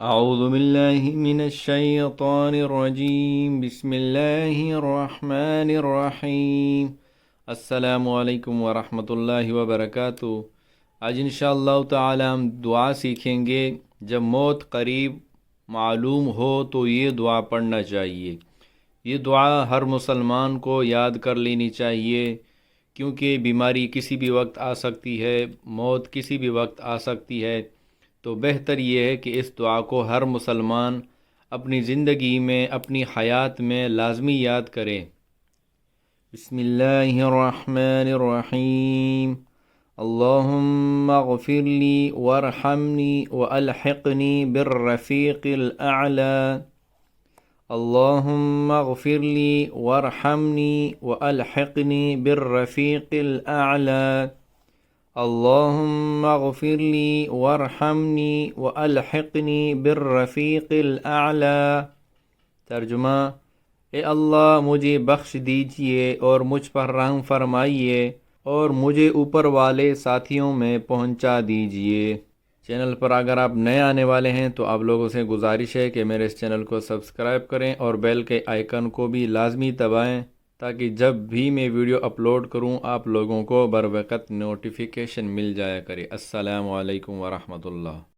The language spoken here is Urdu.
اعوذ باللہ من الشیطان الرجیم بسم اللہ الرحمن الرحیم السلام علیکم ورحمۃ اللہ وبرکاتہ۔ آج انشاءاللہ تعالی ہم دعا سیکھیں گے۔ جب موت قریب معلوم ہو تو یہ دعا پڑھنا چاہیے۔ یہ دعا ہر مسلمان کو یاد کر لینی چاہیے، کیونکہ بیماری کسی بھی وقت آ سکتی ہے، موت کسی بھی وقت آ سکتی ہے۔ تو بہتر یہ ہے کہ اس دعا کو ہر مسلمان اپنی زندگی میں، اپنی حیات میں لازمی یاد کرے۔ بسم اللہ الرحمن الرحیم۔ اللہم اغفر لی وارحمنی والحقنی بالرفیق الاعلی۔ اللہم اغفر لی وارحمنی والحقنی بالرفیق الاعلی۔ اللہم اغفر لی وارحمنی والحقنی بالرفیق الاعلی۔ ترجمہ: اے اللہ مجھے بخش دیجئے اور مجھ پر رحم فرمائیے اور مجھے اوپر والے ساتھیوں میں پہنچا دیجئے۔ چینل پر اگر آپ نئے آنے والے ہیں تو آپ لوگوں سے گزارش ہے کہ میرے اس چینل کو سبسکرائب کریں اور بیل کے آئیکن کو بھی لازمی دبائیں، تاکہ جب بھی میں ویڈیو اپلوڈ کروں آپ لوگوں کو بروقت نوٹیفیکیشن مل جایا کرے۔ السلام علیکم ورحمۃ اللہ۔